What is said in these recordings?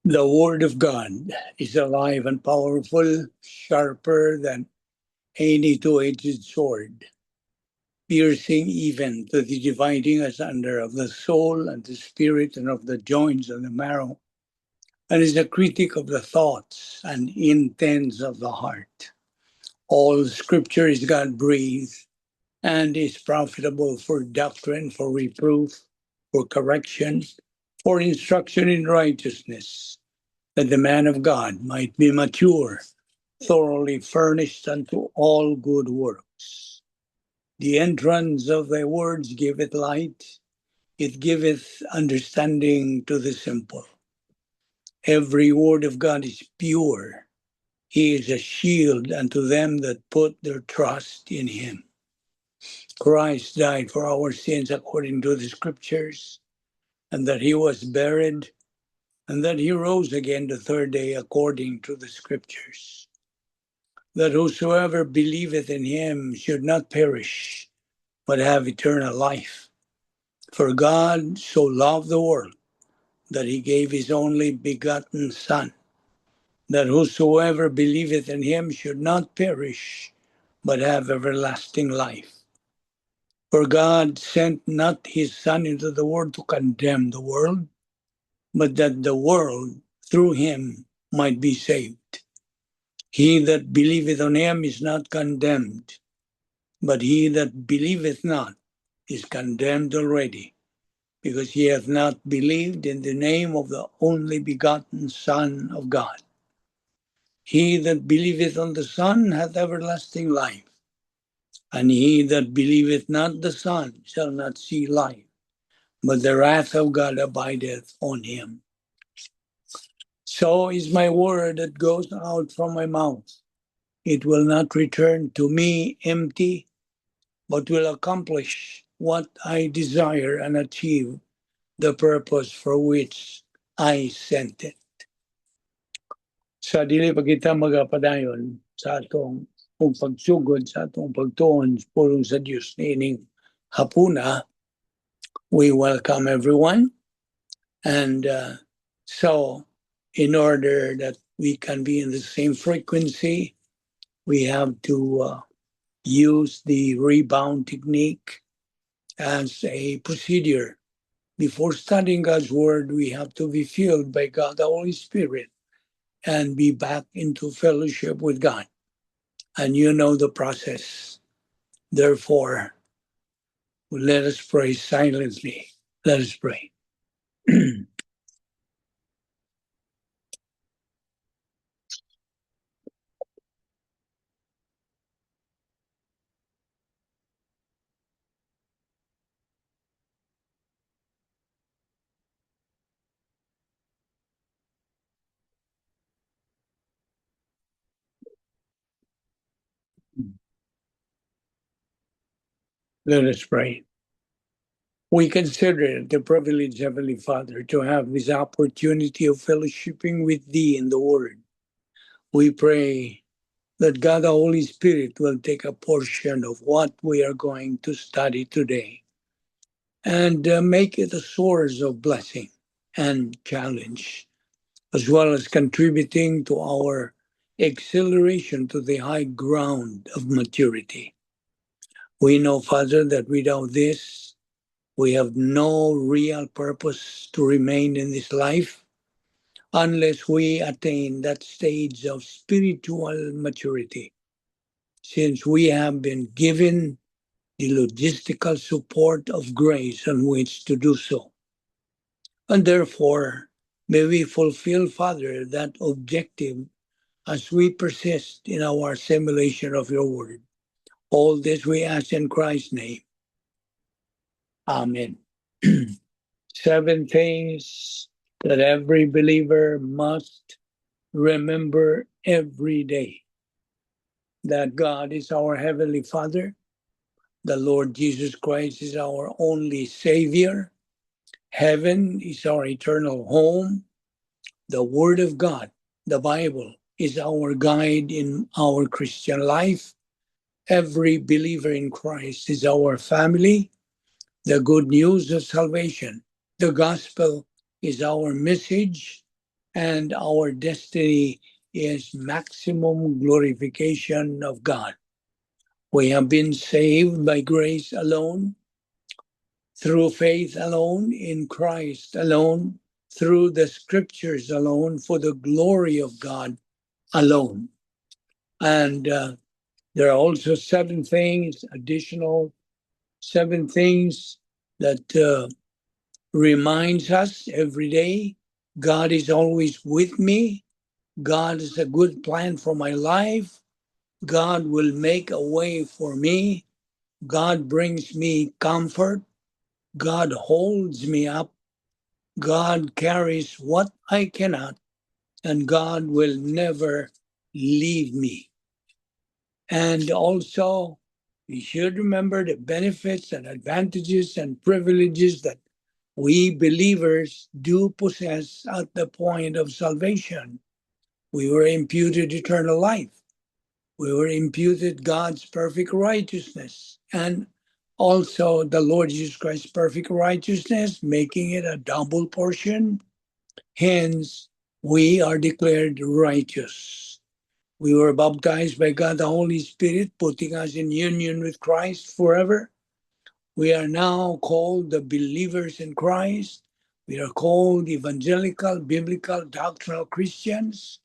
The Word of God is alive and powerful, sharper than any two-edged sword, piercing even to the dividing asunder of the soul and the spirit and of the joints and the marrow, and is a critic of the thoughts and intents of the heart. All Scripture is God-breathed and is profitable for doctrine, for reproof, for correction, for instruction in righteousness, that the man of God might be mature, thoroughly furnished unto all good works. The entrance of thy words giveth light, it giveth understanding to the simple. Every word of God is pure. He is a shield unto them that put their trust in him. Christ died for our sins according to the Scriptures, and that he was buried, and that he rose again the third day according to the Scriptures. That whosoever believeth in him should not perish, but have eternal life. For God so loved the world that he gave his only begotten Son, that whosoever believeth in him should not perish, but have everlasting life. For God sent not his Son into the world to condemn the world, but that the world through him might be saved. He that believeth on him is not condemned, but he that believeth not is condemned already, because he hath not believed in the name of the only begotten Son of God. He that believeth on the Son hath everlasting life, and he that believeth not the Son shall not see life, but the wrath of God abideth on him. So is my word that goes out from my mouth. It will not return to me empty, but will accomplish what I desire and achieve the purpose for which I sent it. Sa dili pa kita magapadayon sa atong pagsugod sa atong pagtuon pulong sa Dios niining hapuna, we welcome everyone. And so in order that we can be in the same frequency, we have to use the rebound technique as a procedure. Before studying God's Word, we have to be filled by God, the Holy Spirit, and be back into fellowship with God. And you know the process. Therefore, let us pray silently. Let us pray. Let us pray. We consider it the privilege, Heavenly Father, to have this opportunity of fellowshipping with Thee in the Word. We pray that God, the Holy Spirit, will take a portion of what we are going to study today and make it a source of blessing and challenge, as well as contributing to our acceleration to the high ground of maturity. We know, Father, that without this, we have no real purpose to remain in this life unless we attain that stage of spiritual maturity, since we have been given the logistical support of grace on which to do so. And therefore, may we fulfill, Father, that objective as we persist in our assimilation of your word. All this we ask in Christ's name. Amen. 7 things that every believer must remember every day. That God is our Heavenly Father. The Lord Jesus Christ is our only Savior. Heaven is our eternal home. The Word of God, the Bible, is our guide in our Christian life. Every believer in Christ is our family. The good news of salvation, the gospel, is our message. and our destiny is maximum glorification of God. We have been saved by grace alone, through faith alone, in Christ alone, through the scriptures alone, for the glory of God alone. And there are also additional 7 things that reminds us every day God is always with me. God is a good plan for my life. God will make a way for me. God brings me comfort. God holds me up. God carries what I cannot, and God will never leave me. And also, we should remember the benefits and advantages and privileges that we believers do possess at the point of salvation. We were imputed eternal life. We were imputed God's perfect righteousness, and also the Lord Jesus Christ's perfect righteousness, making it a double portion. Hence, we are declared righteous. We were baptized by God the Holy Spirit, putting us in union with Christ forever. We are now called the believers in Christ. We are called evangelical, biblical, doctrinal Christians.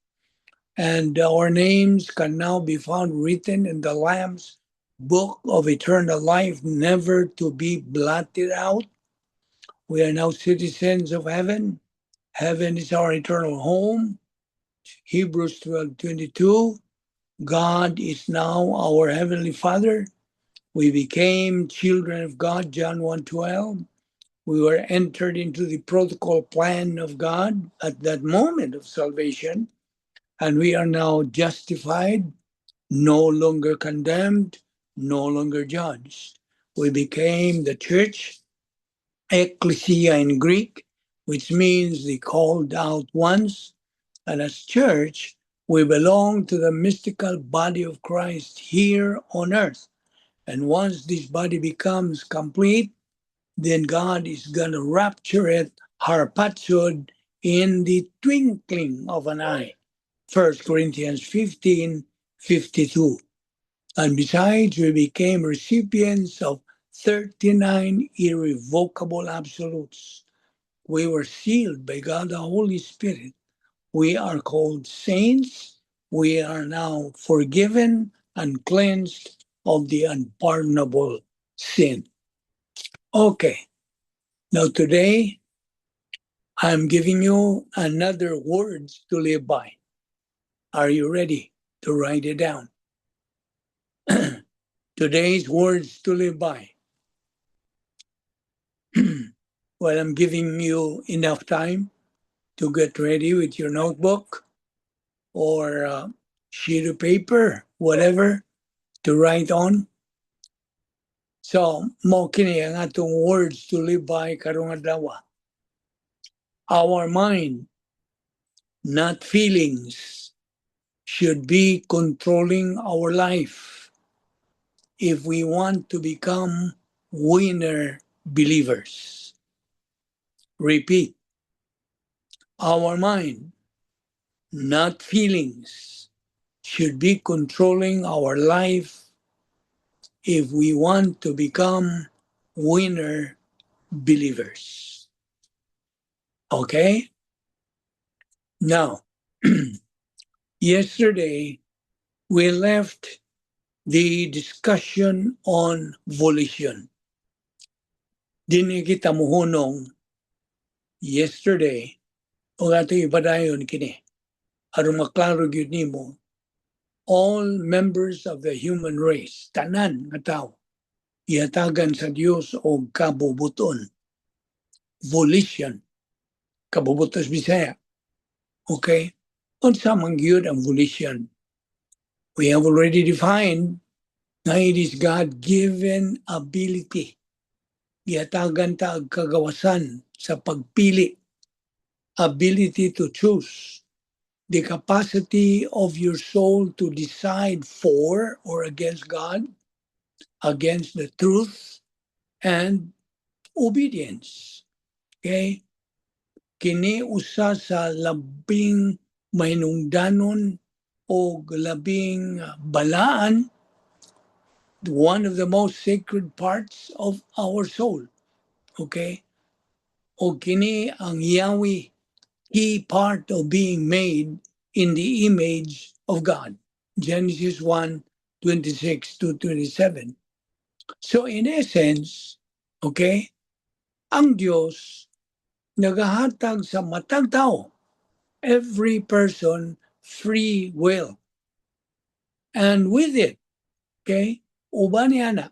And our names can now be found written in the Lamb's book of eternal life, never to be blotted out. We are now citizens of heaven. Heaven is our eternal home. Hebrews 12:22. God is now our Heavenly Father. We became children of God, John 1:12. We were entered into the protocol plan of God at that moment of salvation, and we are now justified, no longer condemned, no longer judged. We became the church, ecclesia in Greek, which means the called out ones. And as church, we belong to the mystical body of Christ here on earth. And once this body becomes complete, then God is going to rapture it, harpazoed, in the twinkling of an eye. 1 Corinthians 15:52. And besides, we became recipients of 39 irrevocable absolutes. We were sealed by God the Holy Spirit. We are called saints. We are now forgiven and cleansed of the unpardonable sin. Okay, now today I'm giving you another words to live by. Are you ready to write it down? Today's words to live by. Well, I'm giving you enough time to get ready with your notebook or sheet of paper, whatever, to write on. So, mo kini ang atong words to live by karong adlaw. Our mind, not feelings, should be controlling our life if we want to become winner believers. Repeat. Our mind, not feelings, should be controlling our life if we want to become winner believers. Okay? Now, yesterday we left the discussion on volition. Dini kita muhunong yesterday o ato ibadayon kini. Aron maklaro gyud nimo, all members of the human race, tanan nga tao, ihatagan sa Dios og kabubuton. Volition, kabubutos Bisaya. Okay? Unsa man gyud ang volition? We have already defined na it is God-given ability. Ihatagan ta og kagawasan sa pagpili. Ability to choose. The capacity of your soul to decide for or against God, against the truth, and obedience. Okay? kini usa sa labing mahinungdanon o labing balaan, one of the most sacred parts of our soul. Okay? O kini ang Yahweh, key part of being made in the image of God. Genesis 1:26-27. So in essence, okay, ang Diyos nagahatag sa matag tao, every person, free will. And with it, okay, uban niya na,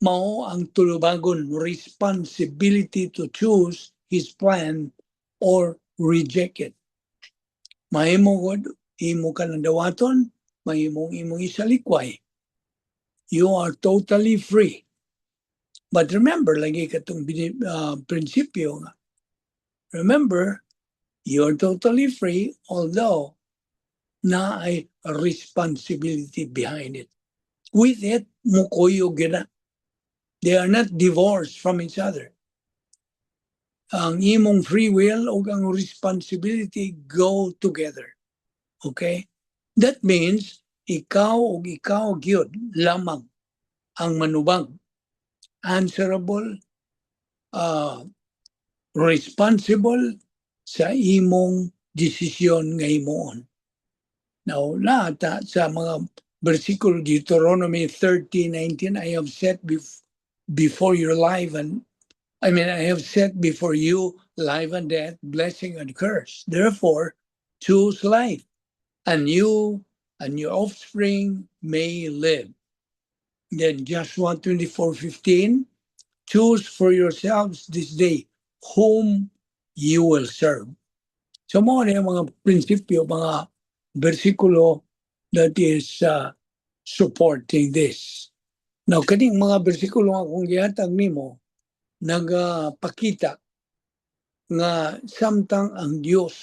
mao ang tulubagon, responsibility to choose his plan or reject it. Mahimo gud, imo ka ng dawaton, mahimong imong isalikway. You are totally free. But remember, lagi katong prinsipyo nga, remember, you're totally free, although na ay responsibility behind it. With it, mukoyo gina. They are not divorced from each other. Ang imong free will o ang responsibility go together. Okay? That means, ikaw o ikaw gyud lamang ang manubang, answerable, responsible sa imong desisyon nga himuon. Now, lahat sa mga versikulo Deuteronomy 30:19, I have set before your life I have set before you life and death, blessing and curse. Therefore, choose life, and you and your offspring may live. Then Joshua 24:15, choose for yourselves this day whom you will serve. So mga yung mga prinsipyo, mga versikulo that is supporting this. Now, kaning mga versikulo nga kung gihatag nimo, nagpakita nga samtang ang Dios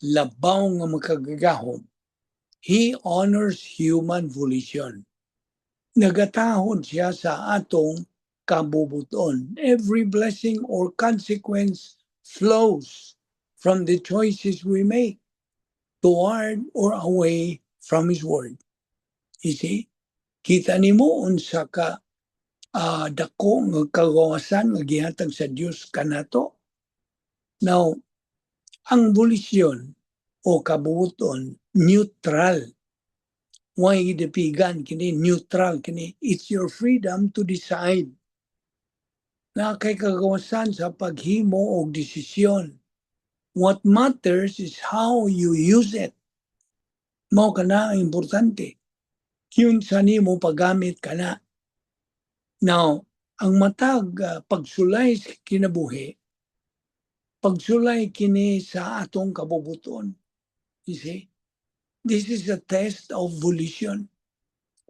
labaw nga makagagahom, He honors human volition. Nagatahon siya sa atong kabubuton. Every blessing or consequence flows from the choices we make toward or away from His Word. You see? Kita nimo unsa ka dako nga kagawasan nga gihatag sa Dios kanato. Now, ang volition o kabubuton neutral. Why gidepigan kini neutral kini? It's your freedom to decide. Na kay kagawasan sa paghimo og desisyon. What matters is how you use it. Mao kana ang importante. Yun sa nimo paggamit kana. Now, ang matag pagsulay sa kinabuhi, pagsulay kini sa atong kabubuton. You see? This is a test of volition.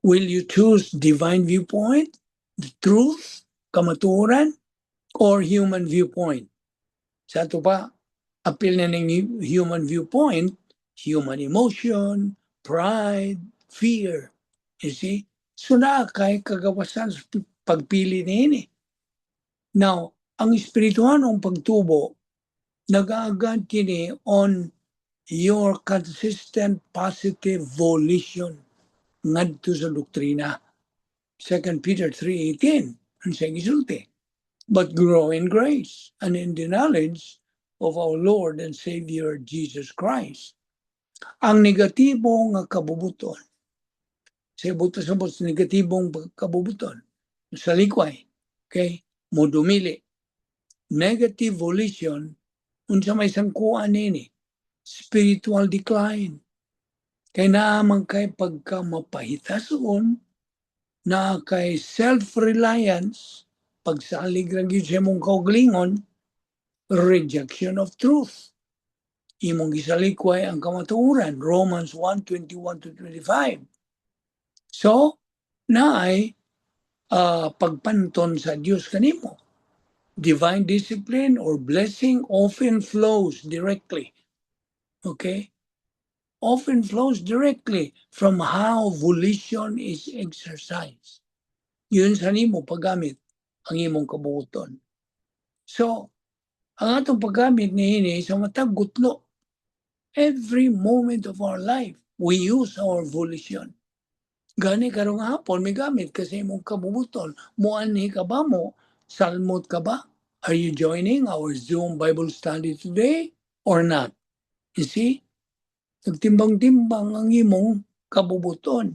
Will you choose divine viewpoint, the truth, kamatuoran, or human viewpoint? Sa ito pa, appeal na ng human viewpoint, human emotion, pride, fear. You see? So na kay kagawasan sa pagpili niini. Now, ang espirituhanong pagtubo, nag-aagad kini on your consistent positive volition ngadto sa doktrina. 2 Peter 3:18, ang siyang isulti. But grow in grace and in the knowledge of our Lord and Savior Jesus Christ. Ang negatibo nga kabubuton, sa buto-sabot sa negatibong kabubuton, sa likway, okay, mo dumili. Negative volition, unsa may sangkuan nini, spiritual decline. Kay naamang kay pagka mapahitason, na kay self-reliance, pagsalig lang yun sa imong kauglingon, rejection of truth. Imong gisalikway ang kamatuoran, Romans 1:21-25. So, naay pagpanton sa Dios kanimo. Divine discipline or blessing often flows directly. Okay? Often flows directly from how volition is exercised. Yun sa nimo paggamit ang imong kabuuton. So, Ang atong paggamit niini sa matag gutlo. Every moment of our life, we use our volition. Gani karong hapon may gamit kasi imong kabubuton. Muanhi ka ba mo? Salmot ka ba? Are you joining our Zoom Bible study today or not? You see? Nagtimbang-timbang ang imong kabubuton.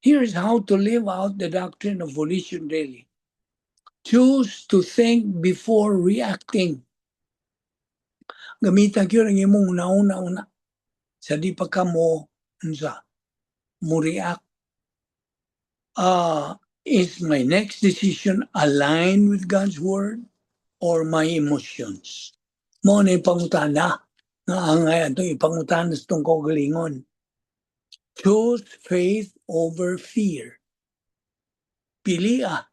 Here's how to live out the doctrine of volition daily. Choose to think before reacting. Gamitan ko ang imong nauna-una. Sa di pa ka mo react. Is my next decision aligned with God's word or my emotions? Mo na ipangutana. Nga angay ato ipangutana sa itong kaugalingon. Choose faith over fear. Pilia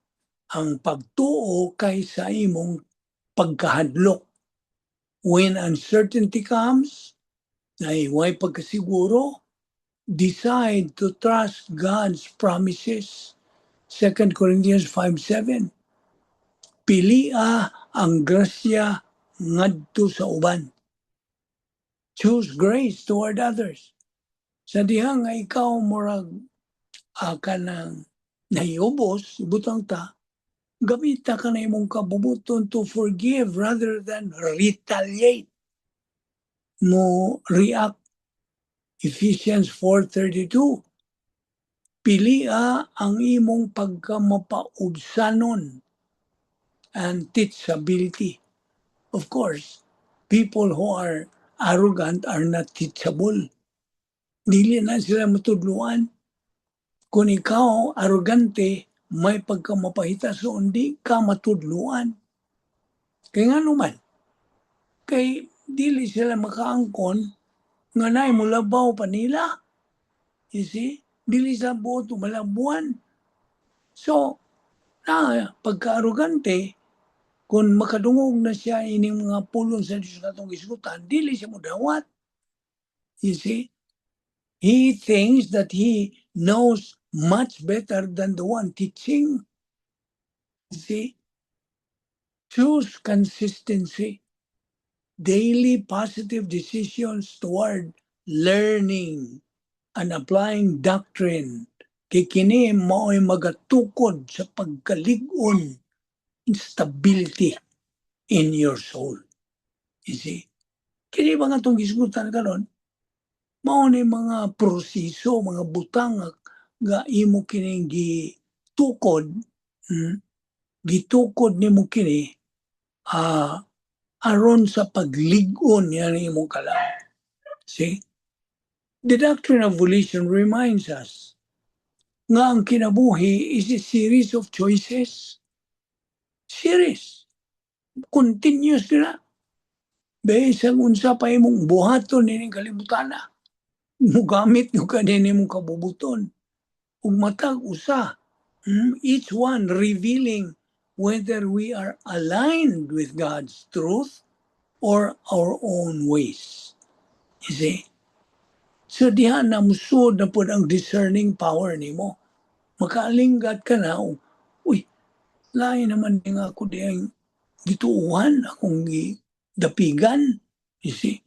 ang pagtuo kaysa imong pagkahadlok. When uncertainty comes, na iway pagkasiguro, decide to trust God's promises. 2 Corinthians 5:7. Pilia ang grasya ngadto sa uban. Choose grace toward others. Sa diha nga ikaw murag kanang naiubos, ibutang ta, gamita ka na imong kabubuton to forgive rather than retaliate. Mo react. Ephesians 4:32. Pilia ang imong pagkamapaubsanon and teachability. Of course, people who are arrogant are not teachable. Dili na sila matudluan. Kung ikaw arrogante, may pagkamapahita so hindi ka matudluan. Kaya nga naman, kay dili sila makaangkon nga naay mulabaw pa nila. You see? Dili sa buot malabuan. So, pagka-arrogante, kung makadungog na siya ining mga pulong sa Diyos natong isgutan, dili siya mudawat. You see? He thinks that he knows much better than the one teaching. You see? Choose consistency. Daily positive decisions toward learning and applying doctrine. Kay kini mao'y magatukod sa pagkalig-on, stability in your soul. You see? Kini ba nga itong gisgutan karon? Mao ni mga proseso, mga butang nga imo kining gitukod, gitukod nimo kini aron sa paglig-on yan imong kalam. See? The doctrine of volition reminds us nga ang kinabuhi is a series of choices. Series. Continuous na. Besang unsa pa imong buhaton nining kalibutan na. Mugamit nyo kanini mong kabubuton. Ug matag usa. Each one revealing whether we are aligned with God's truth or our own ways. You see? So diha na musod na po ang discerning power nimo. Makaalinggat ka na, uy, lain naman din ako diyang gituuhan, akong dapigan. You see?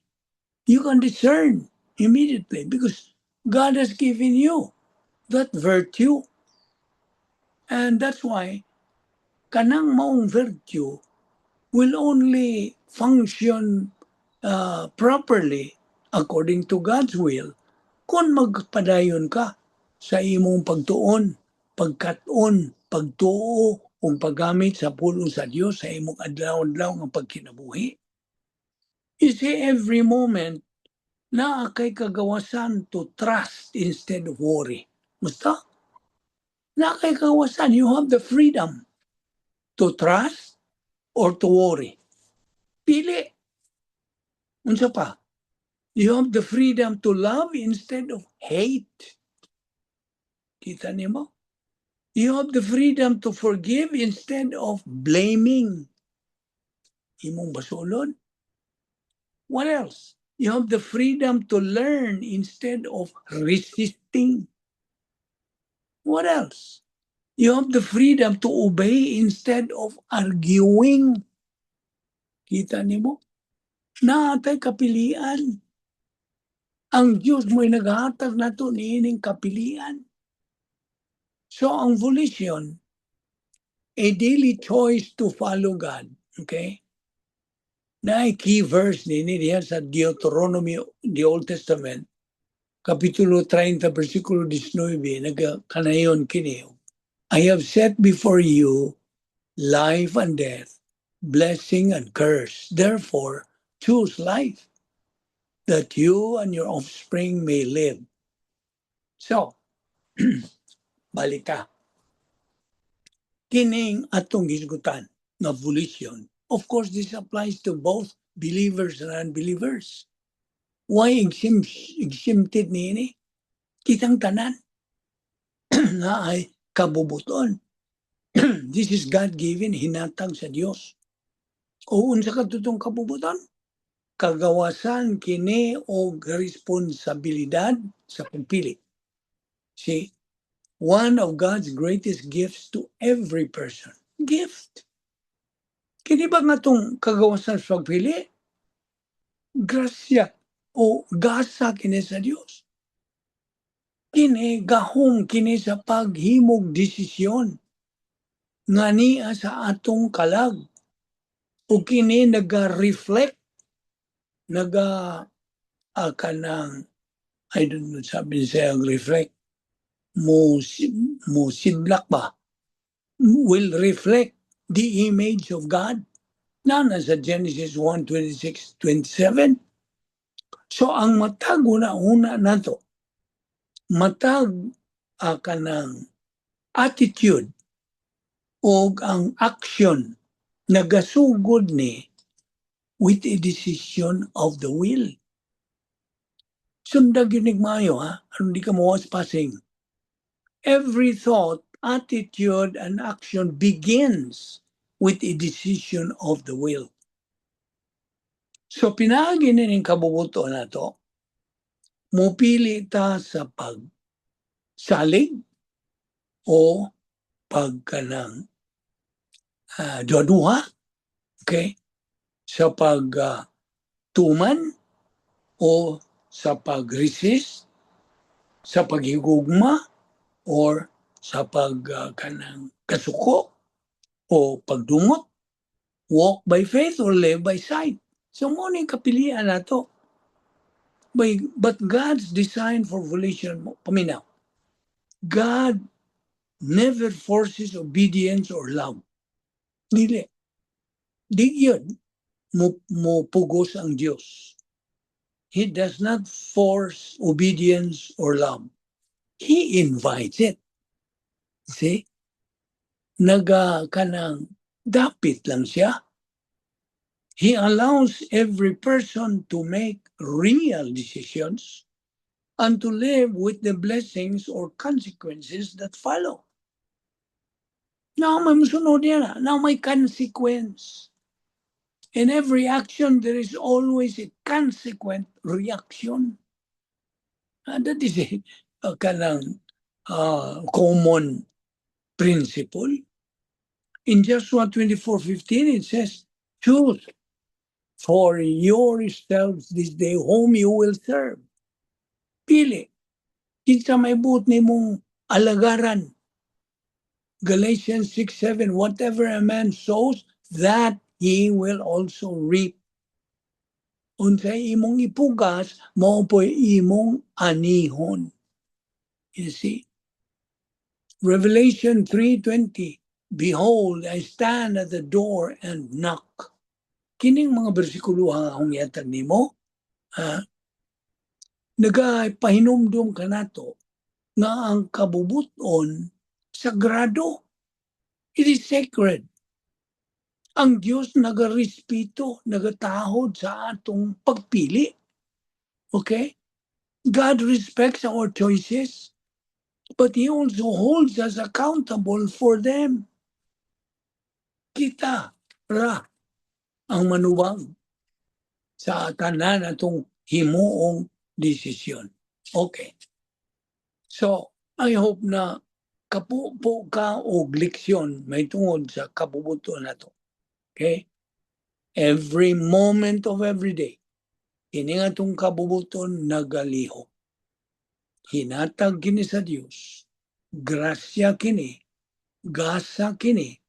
You can discern immediately because God has given you that virtue. And that's why kanang maong virtue will only function properly according to God's will kung magpadayon ka sa imong pagtuon, pagkaton, pagtuo, o paggamit sa pulong sa Dios sa imong adlaw-adlaw nga pagkinabuhi. You see, every moment na kay kagawasan to trust instead of worry. Basta, na kay kagawasan, you have the freedom to trust or to worry. Pili. Unsa pa? You have the freedom to love instead of hate. Kita niyo? You have the freedom to forgive instead of blaming. Imong basulon. What else? You have the freedom to learn instead of resisting. What else? You have the freedom to obey instead of arguing. Kita nimo? Naatay kapilian. Ang Diyos mo'y naghatag nato niining kapilian. So ang volition, a daily choice to follow God. Okay? Na key verse nini diyan sa Deuteronomy, the Old Testament, Kapitulo 30, versikulo 19, nagkanayon kini. I have set before you life and death, blessing and curse. Therefore, choose life, that you and your offspring may live. So, balita. Kining atong gisgutan na volition. Of course, this applies to both believers and unbelievers. Why exempted niini? Kitang tanan na ay kabubuton. This is God-given, hinatag sa Dios. O unsa katutong kabubuton? Kagawasan kini og responsibilidad sa pagpili. See, one of God's greatest gifts to every person. Gift. Kini ba nga itong kagawasan sa pagpili? Grasya o gasa kini sa Dios. Kini gahong kini sa paghimog desisyon nga niya sa atong kalag. O kini naga-reflect, kanang, I don't know, sabi siya, reflect, mo siblak ba? Will reflect the image of God. Na nasa Genesis 1:26-27. So ang matag una nato, matag kanang attitude o ang action nagasugod ni with a decision of the will. Sundag yun maayo ha, ano di ka mawas passing. Every thought, attitude, and action begins with a decision of the will. So pinaagi ning kabubuto na to, mupili ta sa pagsalig o pagkanang duha, okay? Sa pagtuman o sa pag-resist, sa paghigugma, or sa kanang kasuko o pagdumot, walk by faith or live by sight. So mo ning kapilian nato. But God's design for volition, paminaw, God never forces obedience or love. Dili. Di yun mo pugos ang Diyos. He does not force obedience or love. He invites it. See? Kanang dapit lang siya. He allows every person to make real decisions and to live with the blessings or consequences that follow. Now may musunod yan. Now may consequence. In every action, there is always a consequent reaction. That is a kanang common principle. In Joshua 24:15, it says, choose for yourselves this day whom you will serve. Pili. Kinsa may buot ni mong alagaran. Galatians 6:7, whatever a man sows, that he will also reap. Unsay imong ipugas, mao po'y imong anihon. You see? Revelation 3:20, behold, I stand at the door and knock. Kining mga bersikulo ang yatag nimo, nagapahinumdum ka nato nga ang kabubuton sagrado. It is sacred. Ang Diyos nagarespeto, nagatahod sa atong pagpili. Okay? God respects our choices, but He also holds us accountable for them. Kita ra ang manuwag sa tanan atong himuong desisyon. Okay. So, I hope na kapupo ka og leksyon may tungod sa kabubuto na to. Okay? every moment of every day. Kini nga itong kabubuton nagaliho. Hinatag kini sa Dios, grasya kini, gasa kini,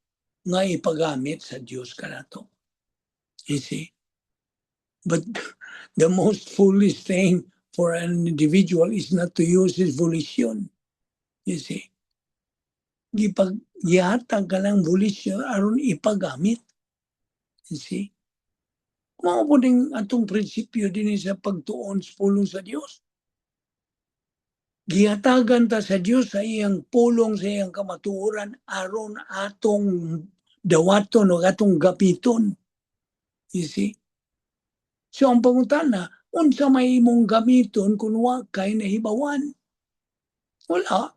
nga ipagamit sa Dios kanato. You see? But the most foolish thing for an individual is not to use his volition. You see? Gihatag ka ng volition aron ipagamit. You see? Mao po din atong prinsipyo din sa pagtuon sa pulong sa Dios. Gihatagan ta sa Dios sa iyang pulong, sa iyang kamatuoran aron atong dawaton o atong gapiton. You see? So ang pangutana, unsa may imong gamiton kung wa kay nahibawan? Wala.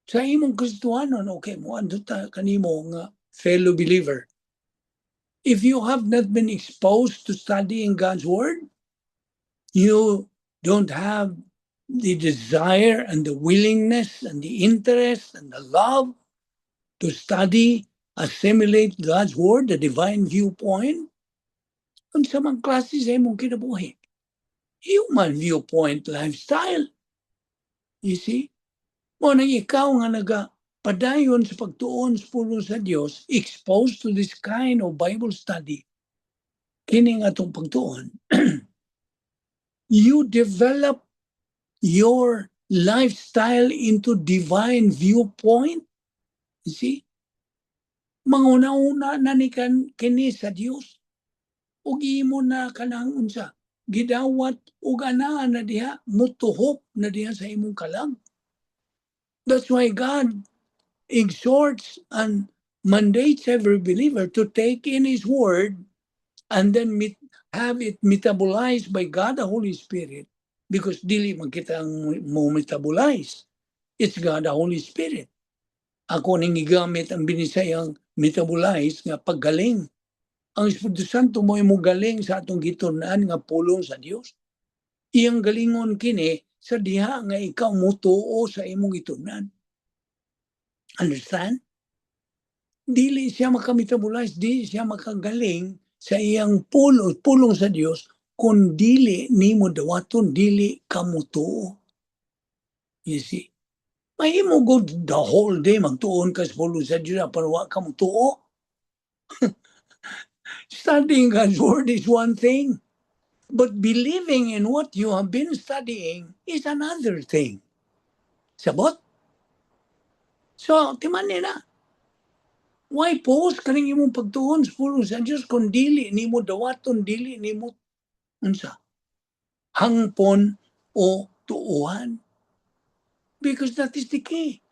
Sa imong Kristiyanon, okay, mo andun ta kanimo nga fellow believer. If you have not been exposed to studying God's Word, you don't have the desire and the willingness and the interest and the love to study, assimilate God's Word, the divine viewpoint, unsa man klase sa imong kinabuhi. Human viewpoint lifestyle. You see? Mo nang ikaw nga padayon sa pagtuon sa pulong sa Dios, exposed to this kind of Bible study, kini nga itong pagtuon, you develop your lifestyle into divine viewpoint. You see? Manguna-una na ni kini sa Dios. Ug imo na kanang unsa, gidawat ug anaa na diha, mutuhop na diha sa imong kalag. That's why God exhorts and mandates every believer to take in His Word and then have it metabolized by God the Holy Spirit, because dili man kita mo metabolize. It's God the Holy Spirit. Ako ning gigamit ang binisayang metabolize nga paggaling. Ang Espiritu Santo mo imo galing sa atong gitun-an nga pulong sa Dios. Iyang galingon kini sa diha nga ikaw mutuo sa imong gitun-an. Understand? Dili siya makametabolize, dili siya makagaling sa iyang pulong sa Dios kung dili nimo dawaton, dili ka mutuo. You see? Mahimo go the whole day magtuon ka sa pulong sa Dios pero wa ka mutuo. Studying God's Word is one thing, but believing in what you have been studying is another thing. Sabot? So, timan na. Why pause kaning imong pagtuon sa pulong sa Dios kung dili nimo dawaton, dili nimo unsa hangpon o tuuhan? Because that is the key.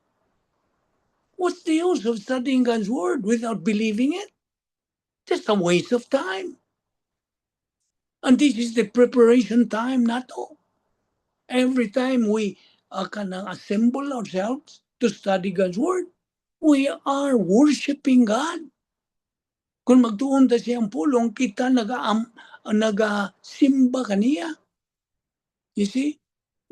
What's the use of studying God's Word without believing it? Just a waste of time. And this is the preparation time, not all. Every time we can assemble ourselves to study God's Word, we are worshiping God. Kung magtuon ta siyang pulong, kita nagasimba kaniya. You see?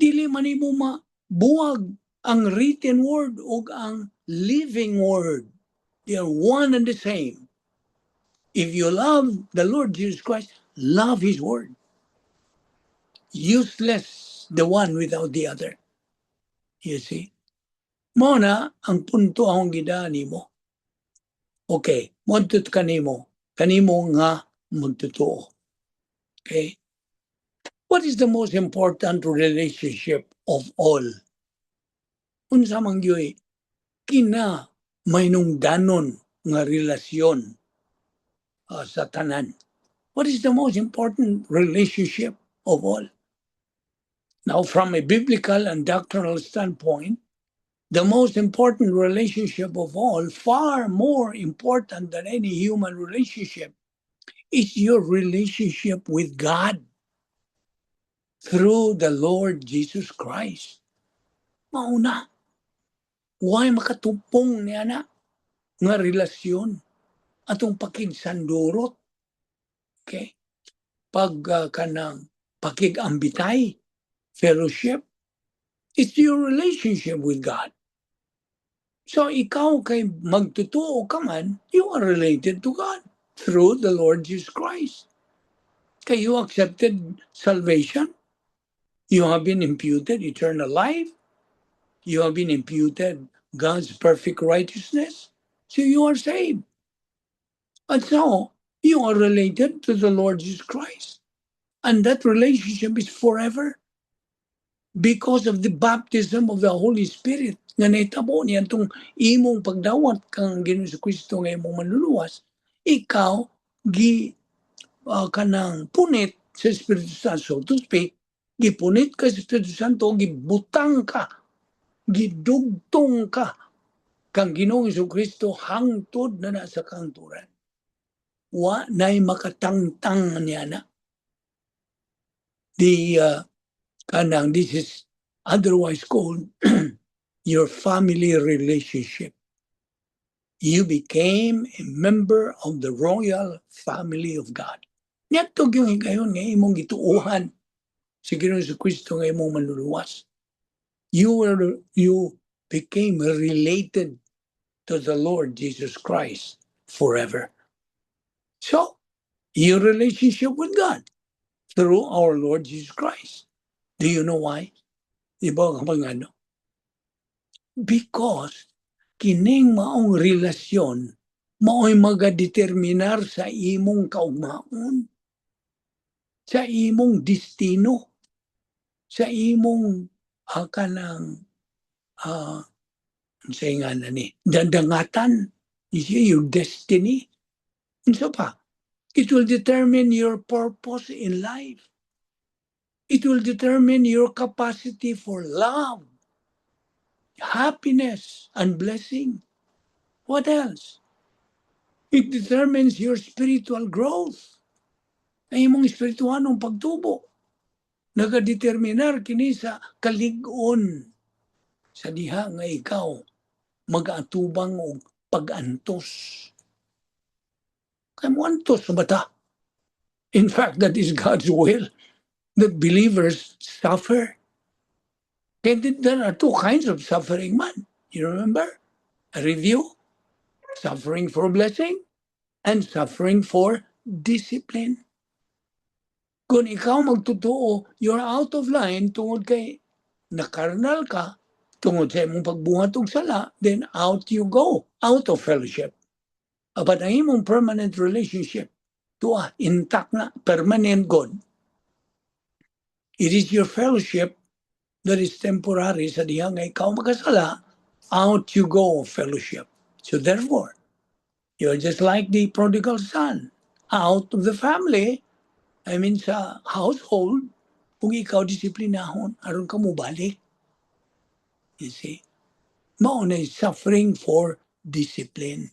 Dili man imo mabuwag ang written word o ang living word. They are one and the same. If you love the Lord Jesus Christ, love His word. Useless the one without the other. You see? Mona, ang punto akong gidaan mo. Okay, magtut kanimo nga magtotoo. Okay? What is the most important relationship of all? Unsa man gyoy kina maynungdanon nga relasyon sa tanan. What is the most important relationship of all? Now, from a biblical and doctrinal standpoint, the most important relationship of all, far more important than any human relationship, is your relationship with God through the Lord Jesus Christ. Mauna, why makatupong niya na nga relasyon atong pakigsandurot? Okay? Kanang pakigambitay, fellowship, it's your relationship with God. So ikaw kay magtutuo ka man, you are related to God. through the Lord Jesus Christ. Okay, you accepted salvation. You have been imputed eternal life. You have been imputed God's perfect righteousness. So you are saved. And so you are related to the Lord Jesus Christ. And that relationship is forever because of the baptism of the Holy Spirit. Nga naitabo niya itong imong pagdawat kang Ginoong Kristo nga imong manluluwas, ikaw kanang punit sa Espiritu Santo, so to speak, gipunit ka sa Espiritu Santo, gibutang ka, gidugtong ka kang Ginoong Kristo hangtod na nasa kanturan. Wa na'y makatangtang niya na. This is otherwise called your family relationship. You became a member of the royal family of God. Niyatog yung higayon nga imong gituuhan si Ginoong Kristo nga imong manluluwas. You became related to the Lord Jesus Christ forever. So, your relationship with God through our Lord Jesus Christ. Do you know why? Iba kapag ano? Because kining maong relasyon mao'y magadeterminar sa imong kaugmaon, sa imong destino, sa imong kanang say nga na ni dandangatan, your destiny. So pa, it will determine your purpose in life. It will determine your capacity for love, happiness, and blessing. What else? It determines your spiritual growth. Ay imong espirituanong pagtubo. Nagadeterminar kini sa kalig-on sa diha nga ikaw mag-atubang og pag-antos. Kay mo antos sa bata. In fact, that is God's will, that believers suffer. And there are two kinds of suffering, man. You remember? A review. Suffering for blessing and suffering for discipline. Kung ikaw magtotoo, you're out of line tungod kay nakarnal ka, tungod sa imong pagbuhat og sala, then out you go, out of fellowship. But ang imong permanent relationship, tuwa, intact na, permanent God. It is your fellowship that is temporary sa diha nga ikaw makasala, out you go of fellowship. So therefore, you're just like the prodigal son, out of the family, sa household, kung ikaw disiplinahon, aron ka mo balik. You see? Mao na suffering for discipline.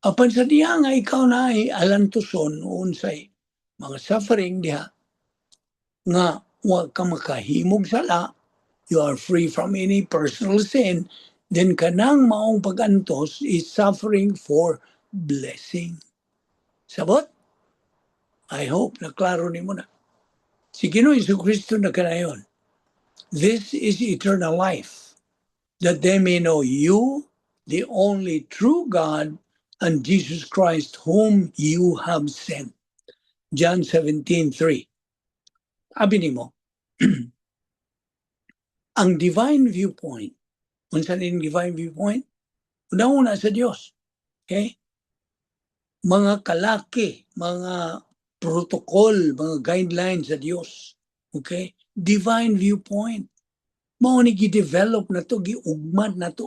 Apan sa diha nga ikaw na ay alantuson unsay mga suffering diha nga wa ka makahimog sala, you are free from any personal sin, then kanang maong pag-antos is suffering for blessing. Sabot? I hope na klaro nimo na. Si Ginoong Jesucristo na kanayon, this is eternal life, that they may know you, the only true God, and Jesus Christ whom you have sent. John 17:3. Sabi nimo, ang divine viewpoint, unsa ning divine viewpoint? Una-una sa Dios. Okay? Mga kalaki, mga protocol, mga guidelines sa Dios. Okay? Divine viewpoint. Mao ni gi-develop na to, giugmad na to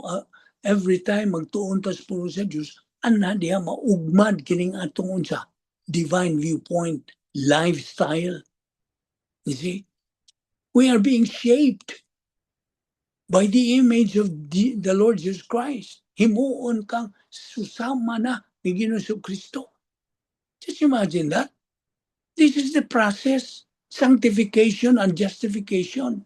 every time magtuon ta sa Dios, ana diha maugmad kining atong unsa divine viewpoint, lifestyle. You see? We are being shaped by the image of the Lord Jesus Christ. Himuon kang susama na ni Ginoong Kristo. Just imagine that. This is the process, sanctification and justification.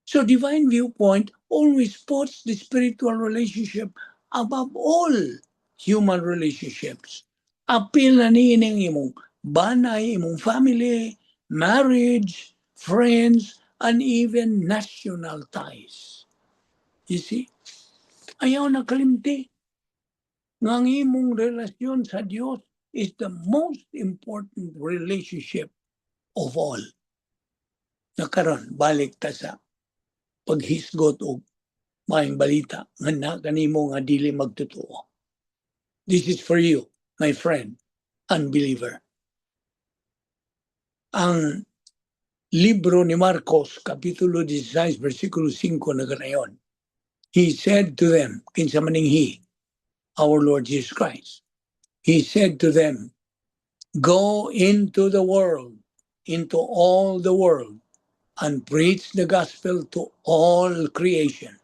So divine viewpoint always puts the spiritual relationship above all human relationships. Apil na niining imong banay, imong family, marriage, friends, and even national ties. You see? Ayaw na kalimti. Ngang imong relasyon sa Diyos is the most important relationship of all. Nakaron, balik ta sa paghisgot o maayong balita nga na kanimo nga dili magtotoo. This is for you, my friend, unbeliever. Ang libro ni Marcos, Kapitulo 16, versikulo 5 na ganayon. He said to them, kinsa maning he, our Lord Jesus Christ, he said to them, go into the world, into all the world, and preach the gospel to all creation.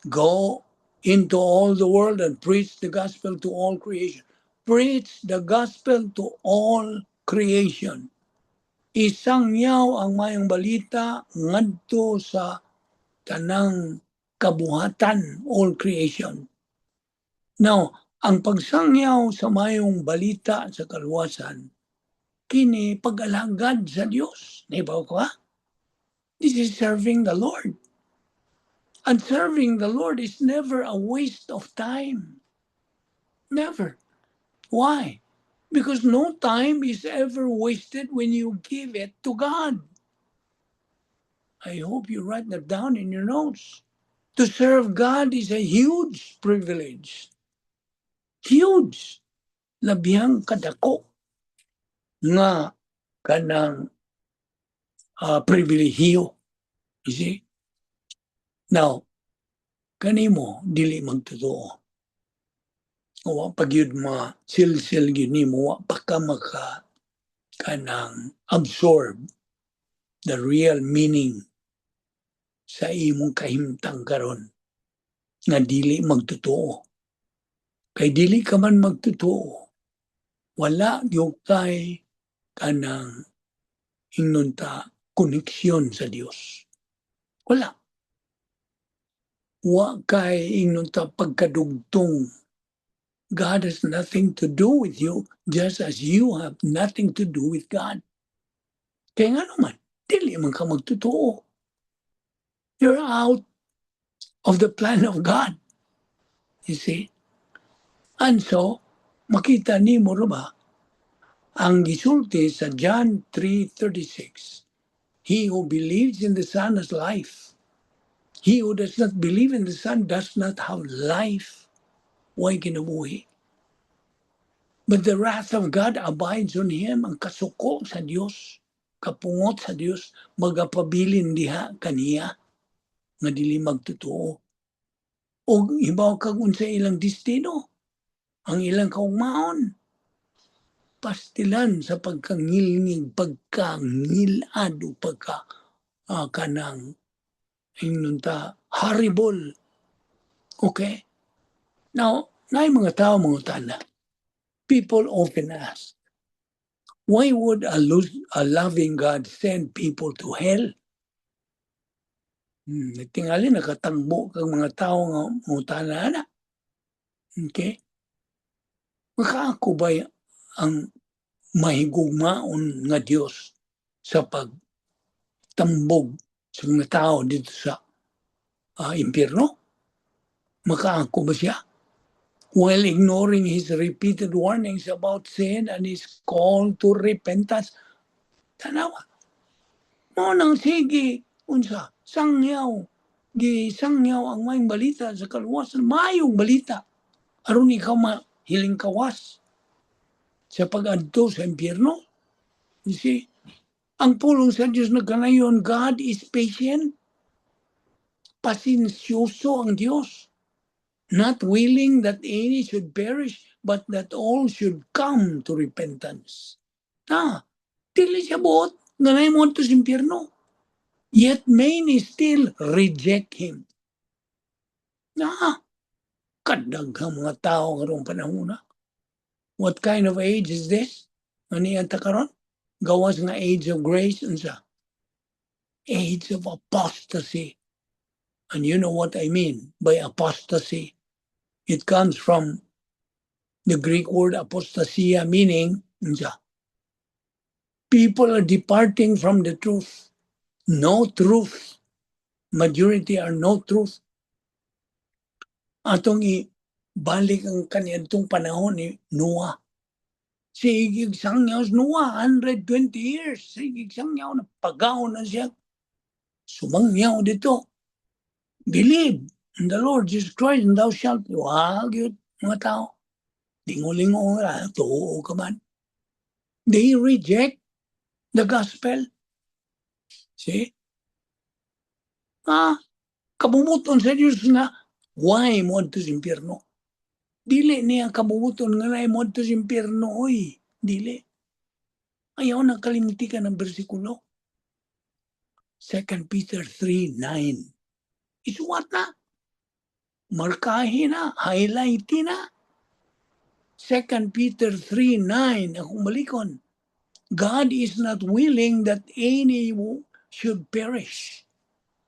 Go into all the world and preach the gospel to all creation. Preach the gospel to all creation. Isangyaw ang mayong balita ngadto sa tanang kabuhatan, all creation. Now, ang pagsangyaw sa mayong balita sa kaluwasan, kini pag-alagad sa Dios. Naibaw ko ha? This is serving the Lord. And serving the Lord is never a waste of time. Never. Why? Because no time is ever wasted when you give it to God. I hope you write that down in your notes. To serve God is a huge privilege. Huge. Labihang kadako nga kanang pribilehiyo. You see? Now, kanimo dili magtotoo. O pag yun silsil yun nimo, pa ka maka kanang absorb the real meaning sa imong kahimtang karon nga dili magtotoo. Kay dili ka man magtotoo, wala yung kay kanang ingnon ta koneksyon sa Dios. Wala. Wa kay ingnon ta pagkadugtong. God has nothing to do with you, just as you have nothing to do with God. Kaya nga naman, dili man ka magtotoo. You're out of the plan of God. You see? And so, makita ni mo ba, ang gisulti sa John 3:36, he who believes in the Son has life. He who does not believe in the Son does not have life. Way kinabuhi. But the wrath of God abides on him, ang kasuko sa Dios, kapungot sa Dios, magapabilin diha kaniya, nga dili magtotoo. O ibaw kag unsa ilang destino, ang ilang kaugmaon, pastilan sa pagkangilngig, pagkangilad o kanang ingnon ta horrible. Okay? Now, naay mga tao mga tana. People often ask, why would a loving God send people to hell? Tingali nakatangbo kang mga tao nga mutana na. Okay? Makaako ba ang mahigugmaon nga Dios sa pagtambog sa mga tao dito sa impyerno? Makaako ba siya? While ignoring his repeated warnings about sin and his call to repentance. Tanawa. Mo nang sige, unsa, sangyaw. Gisangyaw ang mayong balita sa kaluwasan. Mayong balita. Aron ikaw mahiling kawas sa pag-adto sa impyerno. You see? Ang pulong sa Diyos na kanayon, God is patient. Pasensyoso ang Diyos. Not willing that any should perish, but that all should come to repentance. Dili siya buot, ganay mo ito sa impyerno. Yet many still reject Him. Kadaghang mga tao karong panahon na. What kind of age is this? Ano yan ta karon? Gawas nga age of grace, unsa? Age of apostasy. And you know what I mean by apostasy? It comes from the Greek word apostasia, meaning people are departing from the truth. No truth. Majority are no truth. Atong ibalik ang kaniyadtong panahon ni Noah. Sigig sangyaw nuwa, 120 years. Sigig sangyaw na pagaw na siya. Sumangyaw dito. Believe in the Lord Jesus Christ and thou shalt. Wag yun, mga tao. Lingo-lingo nga, tuo ka man. They reject the gospel. See? Kabumuton sa Diyos nga, why mo adto sa impyerno? Dili niya kabumuton nga na mo adto sa impyerno, oy. Dili. Ayaw na kalimuti ka ng bersikulo. 2 Peter 3:9. Isuwat na. Markahin na. Highlightin na. 2 Peter 3:9. Akong balikon. God is not willing that any should perish,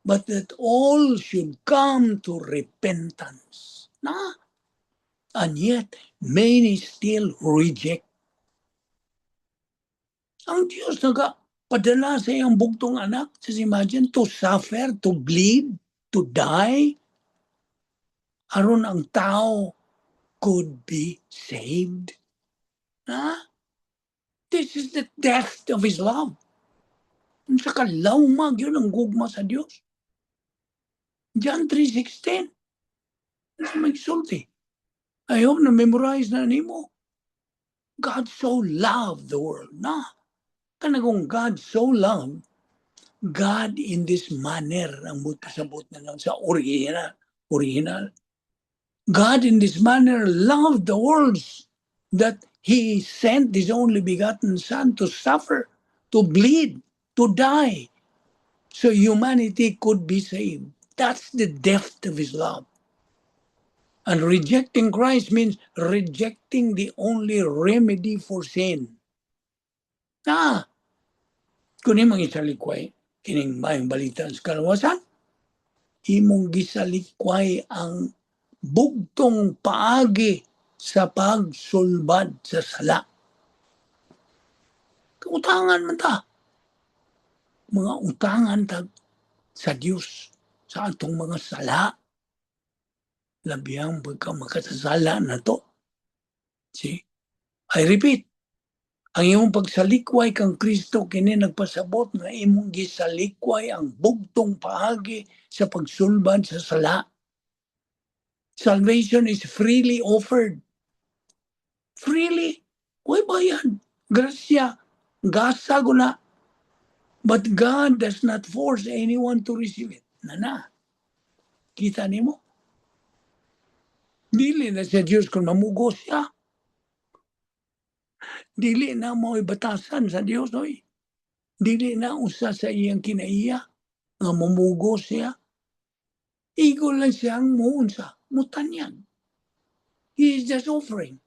but that all should come to repentance. And yet, many still reject. Ang Diyos padala sa iyang bugtong anak, just imagine, to suffer, to bleed, to die, aron ang tao could be saved. This is the depth of His love. Sa kalawmag yun ang gugma sa Diyos. John 3:16. That's magsulti. I hope na memorize na nimo. God so loved the world. Kanagong God so loved, God in this manner, ang sabot na lang sa original. God in this manner loved the world that He sent His only begotten Son to suffer, to bleed, to die, so humanity could be saved. That's the depth of His love. And rejecting Christ means rejecting the only remedy for sin. Kung imong isalikway, kining mayong balita sa kalawasan, imong gisalikway ang bugtong paagi sa pagsulbad sa sala. Kautangan man ta. Mga utangan tag sa Dios sa atong mga sala. Labihang pagka makasasala na to. See? I repeat, ang imong pagsalikway kang Kristo kini nagpasabot nga imong gisalikway ang bugtong paagi sa pagsulbad sa sala. Salvation is freely offered. Freely. Uy bayan. Grasya. Gasa guna. But God does not force anyone to receive it. Kita nimo? Dili na sa Diyos kung mamugos siya. Dili na mo'y batasan sa Diyos, oy. Dili na usa sa iyang kinaiya nga mamugos siya. Igo lang siyang muunsa, mutanyan. He is just offering.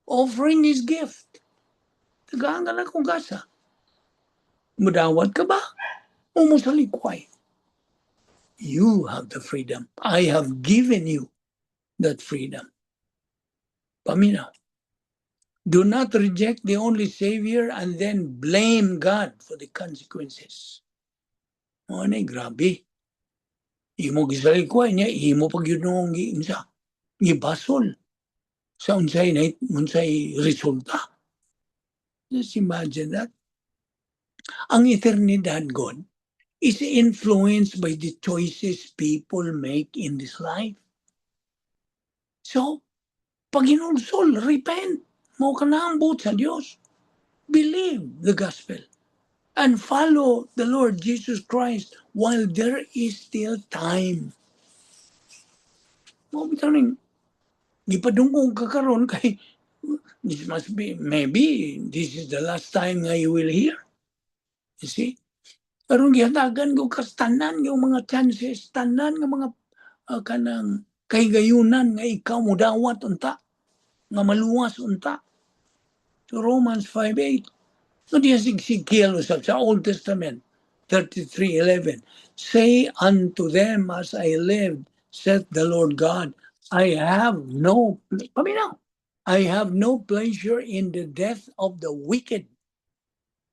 Offering His gift. Tagaan ka na kung gasa. Mudawat ka ba? O musalikway? You have the freedom. I have given you that freedom. Paminaw. Do not reject the only Savior and then blame God for the consequences. Grabe. Imo gisalikway niya, imo pag yun nung gibasol. Sa unsay resulta. Just imagine that. Ang eternidad, God, is influenced by the choices people make in this life. So, pag inulsol, repent. Mo ka na ambot sa Diyos. Believe the gospel. And follow the Lord Jesus Christ while there is still time. Mo bitaw gipadungkong ka karon kay this must be, maybe this is the last time nga you will hear. You see? Karon gihatagan ko tanan yung mga chances, tanan nga mga kanang kahigayunan nga ikaw mo dawat unta, nga maluwas unta. So Romans 5:8. So diya Ezekiel usab sa Old Testament 33:11. Say unto them as I lived, saith the Lord God, I have no pleasure in the death of the wicked,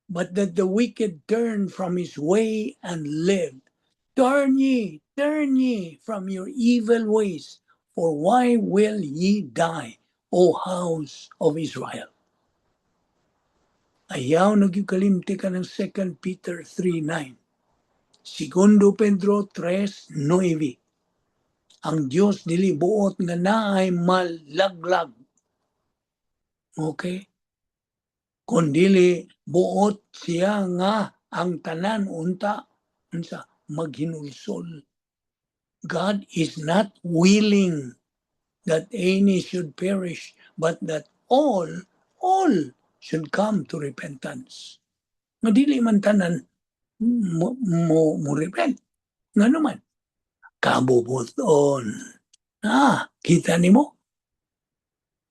but that the wicked turn from his way and live. Turn ye from your evil ways, for why will ye die, O house of Israel? Ayaw nagkalimti ka ng 2 Peter 3:9. Segundo Pedro 3:9. Ang Dios dili buot nga naay malaglag. Okay? Kundili buot siya nga ang tanan unta maghinulsol. God is not willing that any should perish, but that all should come to repentance. Madili man tanan mo repent. Nga naman, kabubuton. Kita nimo?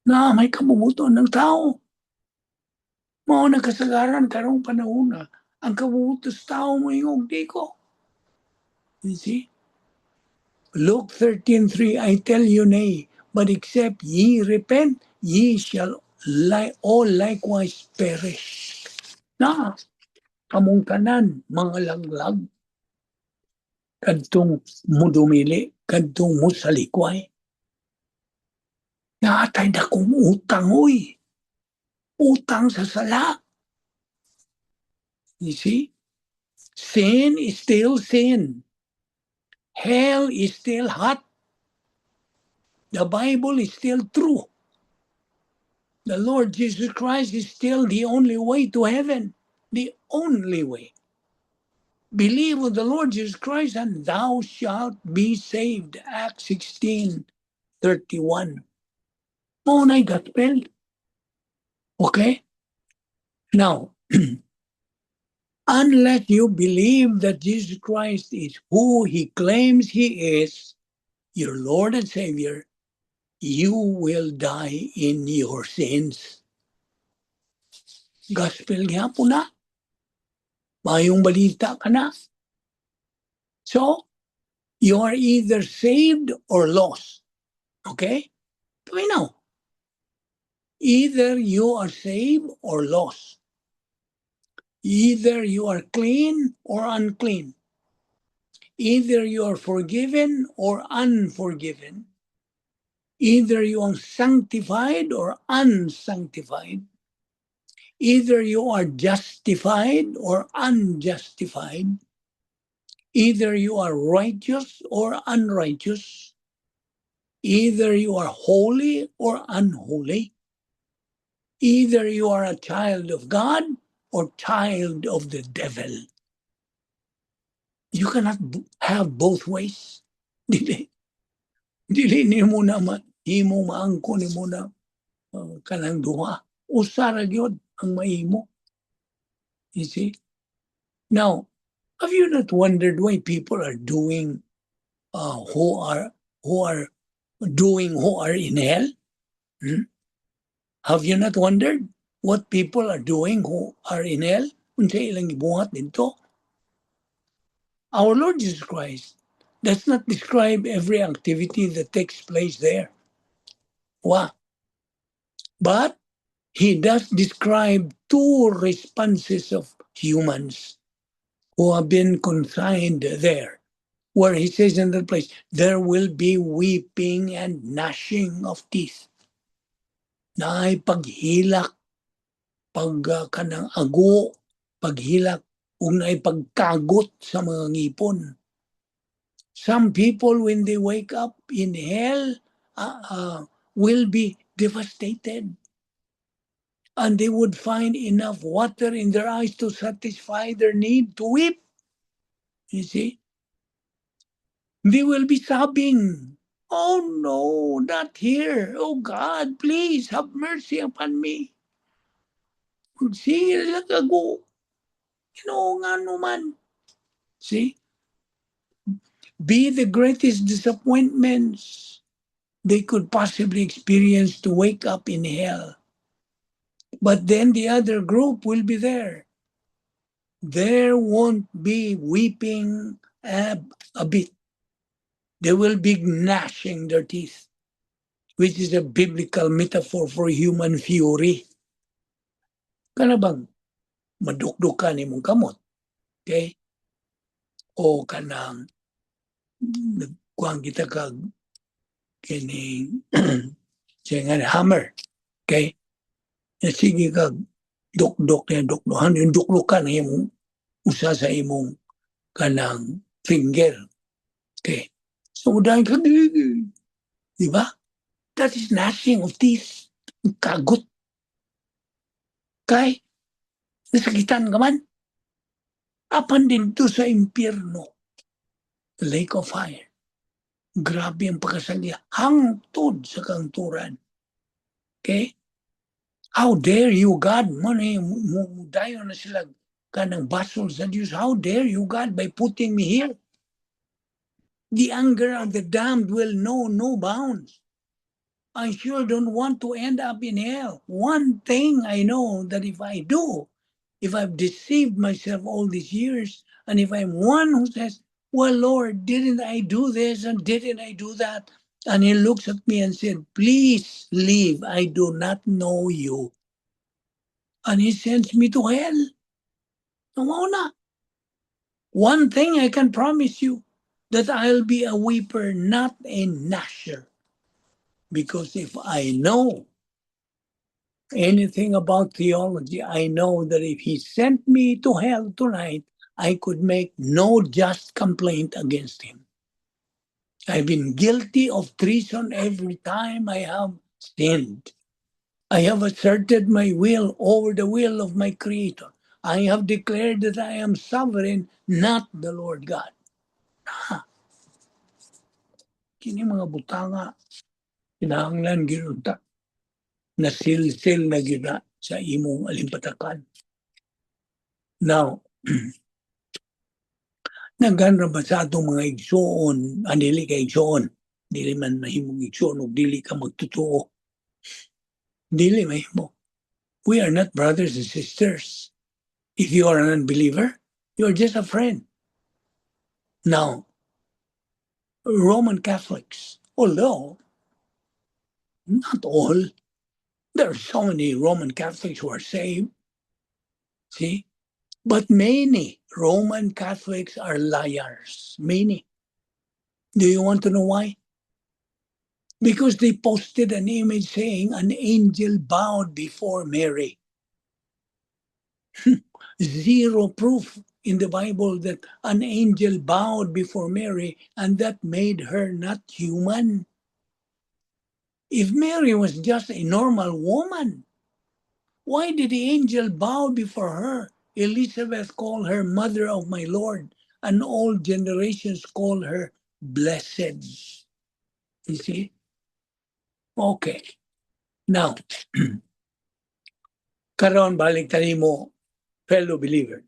May kabubuton ng tao. Mao na kasagaran karong panahon na ang kabubuton sa tao mo yung di ko. You see? Luke 13:3, I tell you nay, but except ye repent, ye shall all likewise perish. Kamong tanan, mga laglag, kadtong mudumili, kadtong musalikway. Naatay na kong utang, uy. Utang sa sala. You see? Sin is still sin. Hell is still hot. The Bible is still true. The Lord Jesus Christ is still the only way to heaven. The only way. Believe on the Lord Jesus Christ and thou shalt be saved. Acts 16:31. Maunay gospel. Okay? Now, unless you believe that Jesus Christ is who he claims he is, your Lord and Savior, you will die in your sins. Gospel nga po na. Mayong balita ka na. So, you are either saved or lost. Okay? We know. Either you are saved or lost. Either you are clean or unclean. Either you are forgiven or unforgiven. Either you are sanctified or unsanctified. Either you are justified or unjustified. Either you are righteous or unrighteous. Either you are holy or unholy. Either you are a child of God or child of the devil. You cannot have both ways. Dili ni mo na imo maangko ni mo na kanang duha. Usara gyud ang mahimo. You see? Now, have you not wondered why people are doing who are in hell? Have you not wondered what people are doing who are in hell? Unsay ilang gibuhat dito? Our Lord Jesus Christ does not describe every activity that takes place there. Wow. But he does describe two responses of humans who have been consigned there, where he says in that place, there will be weeping and gnashing of teeth. Naay paghilak, kanang ago, paghilak, ug naay pagkagot sa mga ngipon. Some people, when they wake up in hell, will be devastated. And they would find enough water in their eyes to satisfy their need to weep. You see? They will be sobbing. Oh no, not here. Oh God, please have mercy upon me. Sige lang ako. Nga naman. See? Be the greatest disappointments they could possibly experience to wake up in hell. But then the other group will be there. There won't be weeping a bit. They will be gnashing their teeth, which is a biblical metaphor for human fury. Kana bang madukdukan imong kamot? Okay? O kanang nagkuhan kita kag kining hammer. Okay? Sige kag dukdok niya, dukdohan, yung duklukan na yung usa sa imong kanang finger. Okay. So, dahil ka, di ba? That is gnashing of teeth. Kagot. Kay, nasakitan ka man. Apan din to sa impyerno. The lake of fire. Grabe ang pagkasalya. Hangtod sa kanturan. Okay? How dare you, God? Dayo na sila kanang basol sa Diyos. How dare you, God, by putting me here? The anger of the damned will know no bounds. I sure don't want to end up in hell. One thing I know that if I do, if I've deceived myself all these years, and if I'm one who says, well, Lord, didn't I do this and didn't I do that? And he looks at me and said, please leave. I do not know you. And he sends me to hell. No, one thing I can promise you, that I'll be a weeper, not a gnasher. Because if I know anything about theology, I know that if he sent me to hell tonight, I could make no just complaint against him. I've been guilty of treason every time I have sinned. I have asserted my will over the will of my Creator. I have declared that I am sovereign, not the Lord God. Kini mga butanga, kinahanglan ginunta, nasilsil na gina sa imong alimpatakan. Now, naghanra ba sa atong mga igsoon, dili ka igsoon, dili man mahimong igsoon o dili ka magtutuo. Dili mahimo. We are not brothers and sisters. If you are an unbeliever, you are just a friend. Now, Roman Catholics, although not all, there are so many Roman Catholics who are saved, see? But many Roman Catholics are liars. Many. Do you want to know why? Because they posted an image saying an angel bowed before Mary. Zero proof in the Bible that an angel bowed before Mary and that made her not human. If Mary was just a normal woman, why did the angel bow before her? Elizabeth called her mother of my Lord, and all generations call her blessed. You see? Okay. Now, karon balik tani mo, fellow believer.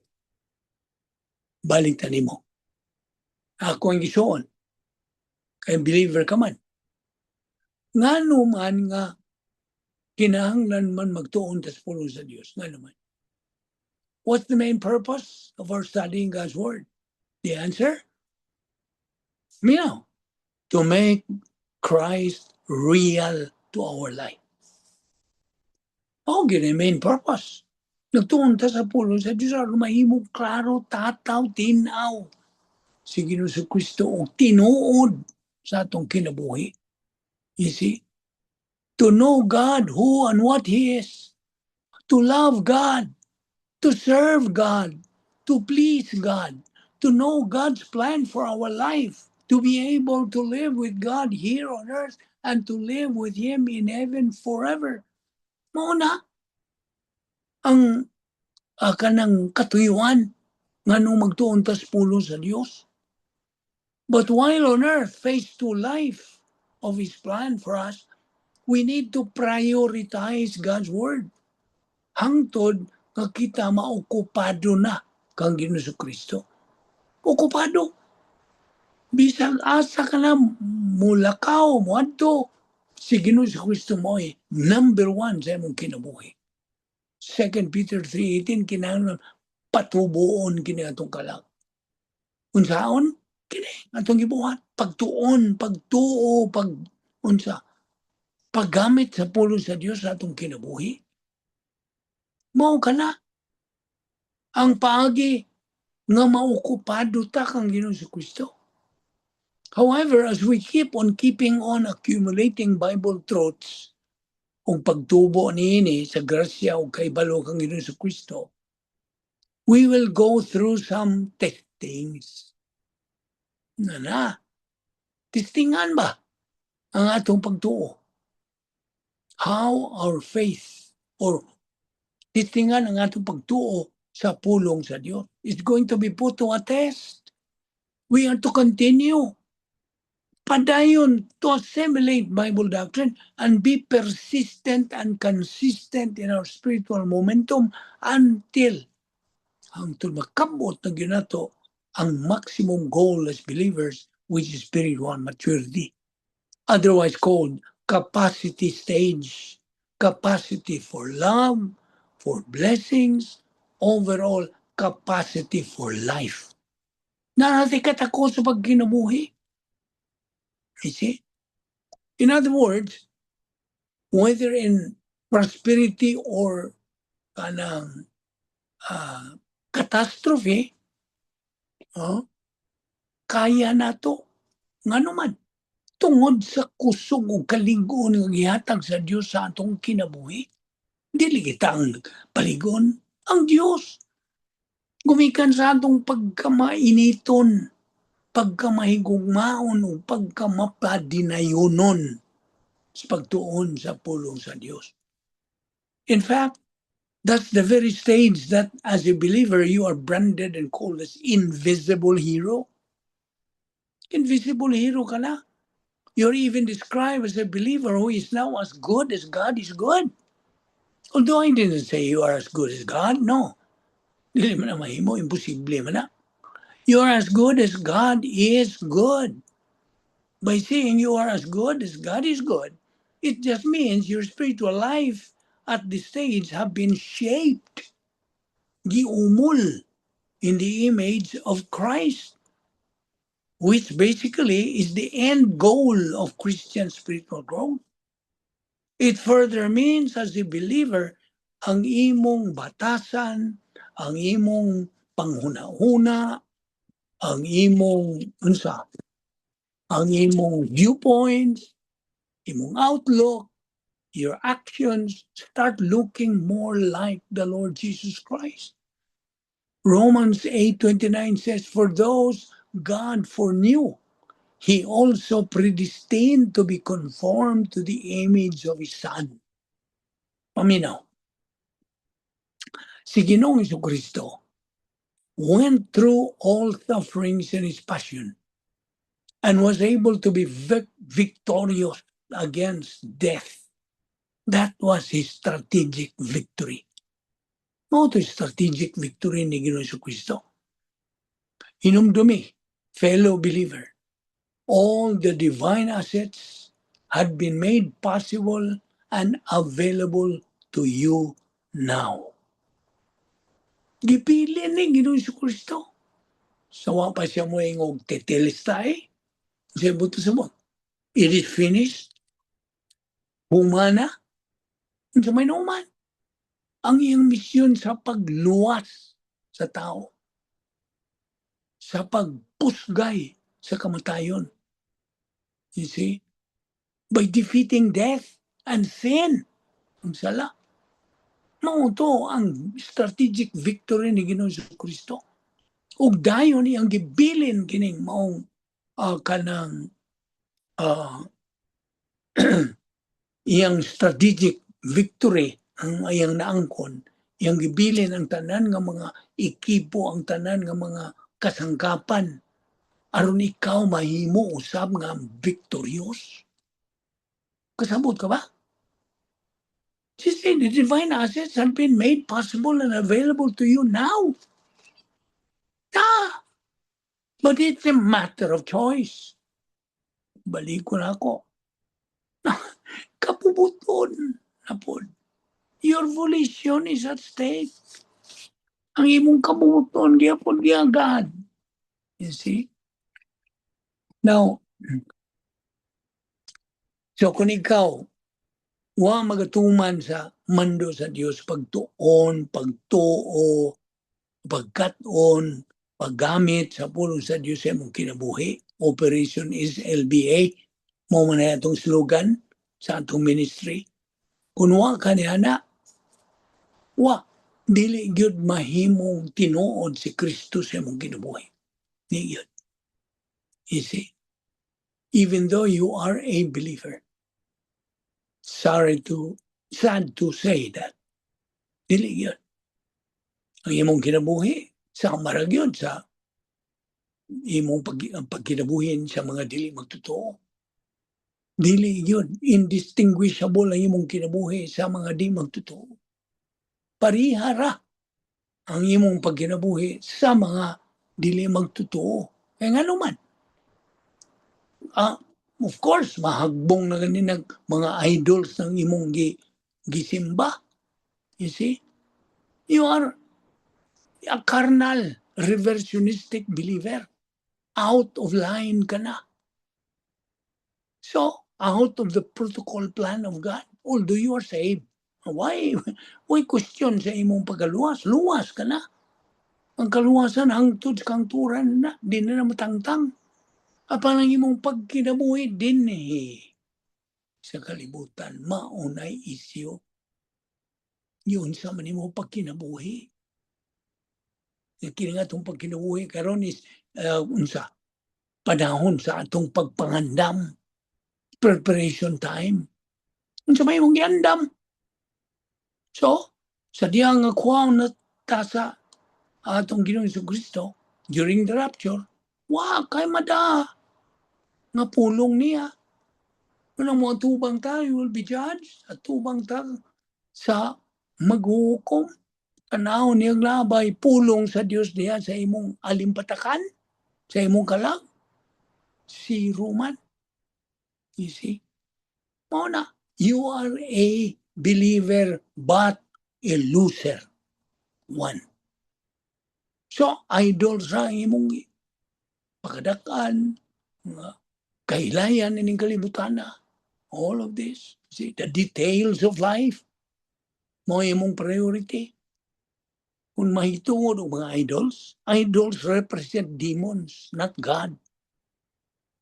Balik tani mo. Ako ang gisuon. Kay believer ka man. Ngano man nga kinahanglan man magtuon tas pulo sa Dios. Ngano man. What's the main purpose of our studying God's Word? The answer? To make Christ real to our life. Gini main purpose. Nagtuon ta sa pulo sa Diyos aron mahimong klaro, tataw, tinaw. Si Ginoong Kristo o tinuod sa atong kinabuhi. You see? To know God, who and what He is. To love God. To serve God. To please God. To know God's plan for our life. To be able to live with God here on earth and to live with Him in heaven forever. Muna, ang kanang katuyuan nga nung magtuon tas pulo sa Dios. But while on earth, phase 2 life of His plan for us, we need to prioritize God's Word. Hangtod nga kita maokupado na kang Ginoong Kristo. Okupado. Bisag asa ka na mulakaw mo adto, si Ginoong Kristo mo ay number 1 sa imong kinabuhi. 2 Peter 3:18 kinahanglan patubuon kini atong kalag. Unsaon? Kini atong gibuhat pagtuon, pagtuo, unsa? Paggamit sa pulo sa Dios sa atong kinabuhi. Mao kana ang paagi nga maokupado ta kang Ginoong Kristo. However, as we keep on accumulating Bible truths, ug pagtubo niini sa grasya ug kahibalo kang Ginoong Jesucristo, we will go through some testings. Testingan ba ang atong pagtuo? How our faith or testingan ang atong pagtuo sa pulong sa Dios is going to be put to a test. We are to continue padayon to assimilate Bible doctrine and be persistent and consistent in our spiritual momentum until hangtod makabot na ginato ang maximum goal as believers, which is spiritual maturity, otherwise called capacity stage, capacity for love, for blessings, overall capacity for life. Na natin katakot sa pagkinabuhi. You see? In other words, whether in prosperity or kanang catastrophe, kaya nato nganuman tungod sa kusog ug kalig-on nga gihatag sa Dios sa atong kinabuhi. Dili kita ang paligon, ang Dios. Gumikan sa atong pagkamainiton, pagkamahigugmaon o pagkamapadinayonon sa pagtuon sa pulong sa Dios. In fact, that's the very stage that as a believer you are branded and called as invisible hero. Invisible hero ka na. You're even described as a believer who is now as good as God is good. Although I didn't say you are as good as God, no. Dili man na mahimo, imposible man na. You are as good as God is good. By saying you are as good as God is good, it just means your spiritual life at this stage have been shaped, giumul, in the image of Christ, which basically is the end goal of Christian spiritual growth. It further means as a believer, ang imong batasan, ang imong panghuna-huna, ang imong ang imong viewpoints, imong outlook, your actions start looking more like the Lord Jesus Christ. Romans 8:29 says, "For those God foreknew, He also predestined to be conformed to the image of His Son." Paminaw. Si Ginoong Jesucristo went through all sufferings in His passion and was able to be victorious against death. That was His strategic victory. Ano ito strategic victory ni Ginoong Jesucristo? Hinumdumi, fellow believer, all the divine assets had been made possible and available to you now. Gipili ni Ginoong Jesucristo. Sawa pa siya mo yung tetelestay. Siya buto sa mo. It is finished. Humana. Sa may naman. Ang iyang misyon sa pagluwas sa tao. Sa pagpusgay sa kamatayon. You see? By defeating death and sin. Ang sala. Mao to ang strategic victory ni Ginoong Jesucristo. Ug dayon iyang gibilin kining maong kanang iyang strategic victory ang iyang naangkon, iyang gibilin ang tanan nga mga ekipo, ang tanan nga mga kasangkapan aron ikaw mahimo usab nga victorious. Kasabot ka ba? She said the divine assets have been made possible and available to you now. But it's a matter of choice. Balik ko na ako. Kapubuton na po. Your volition is at stake. Ang imong kabubuton, gyapon giagad. You see? Now, so kung ikaw, wa magatuman sa mando sa Dios, pagtuon, pagtuo, pagkaton, paggamit sa pulong sa Dios sa imong kinabuhi. Operation is LBA. Mo man na itong slogan sa atong ministry. Kung wa ka ni ana, dili gyud mahimong tinuod si Kristo sa imong kinabuhi. Di gyud. You see? Even though you are a believer. Sad to say that. Dili gyud. Ang imong kinabuhi, sa marag yun, sa imong pagkinabuhin sa mga dili magtotoo. Dili yun, indistinguishable ang imong kinabuhi sa mga di magtotoo. Parihara ang imong pagkinabuhi sa mga dili magtotoo. Kaya nga naman, of course, mahagbong na ganin mga idols ng imong gisimba. You see? You are a carnal, reversionistic believer. Out of line ka na. So, out of the protocol plan of God, although you are saved, why question sa imong pagaluwas? Luwas ka na. Ang kaluwasan hangtod sa kangturan na, di na matangtang. Apan ang imong pagkinabuhi din sa kalibutan, maunay isyo. Yun sa man imong pagkinabuhi. Kini nga itong pagkinabuhi karon is unsa panahon sa atong pagpangandam, preparation time. Unsa may imong giandam? So, sa diyang nga kuwaon na tasa atong Ginoong Jesucristo during the rapture, kay mada nga pulong niya. Unang mga tubang tayo will be judged at tubang tayo sa maghuhukom. Tanaw niyang labay, pulong sa Diyos niya sa imong alimpatakan, sa imong kalag, si Roman. You see? Muna, you are a believer but a loser. One. So, idols ra imong pagadakan, kahilayan ining kalibutan na. All of this. See, the details of life, mo imong priority. Kung mahitungod ang mga idols represent demons, not God.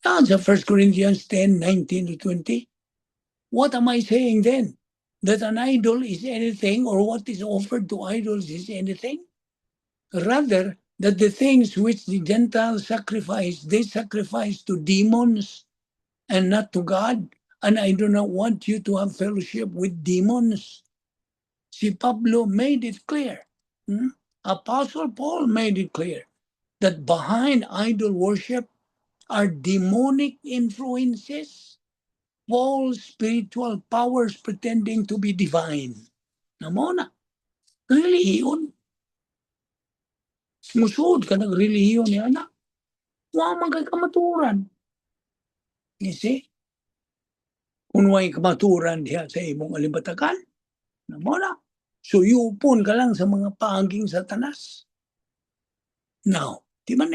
Sa 1 Corinthians 10:19-20, what am I saying then? That an idol is anything, or what is offered to idols is anything? Rather, that the things which the Gentiles sacrifice, they sacrifice to demons and not to God. And I do not want you to have fellowship with demons. Si Pablo made it clear. Apostle Paul made it clear that behind idol worship are demonic influences, false spiritual powers pretending to be divine. Namona, relihiyon. Musud ka ng relihiyon niya na. Man kay kamaturan. You see? Kung may kamaturan diya sa imong alimbatakan, namona. So, yupon ka lang sa mga paaging satanas. Now, di ba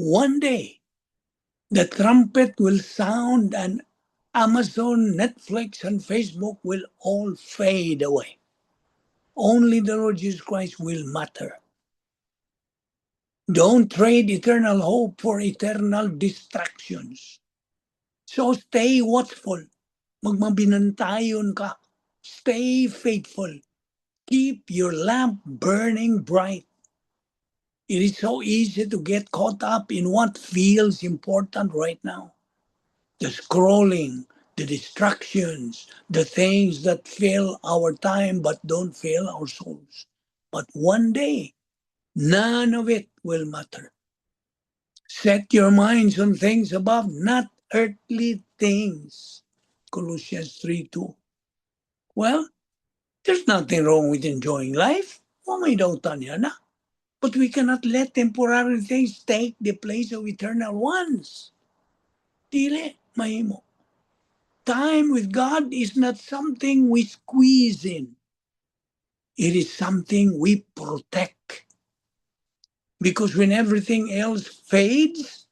one day, the trumpet will sound and Amazon, Netflix, and Facebook will all fade away. Only the Lord Jesus Christ will matter. Don't trade eternal hope for eternal distractions. So stay watchful. Magmabinantayon ka. Stay faithful. Keep your lamp burning bright. It is so easy to get caught up in what feels important right now. The scrolling, the distractions, the things that fill our time but don't fill our souls. But one day, none of it will matter. Set your minds on things above, not earthly things. Colossians 3:2. Well, there's nothing wrong with enjoying life. But we cannot let temporary things take the place of eternal ones. Dili, mahimo. Time with God is not something we squeeze in. It is something we protect. Because when everything else fades,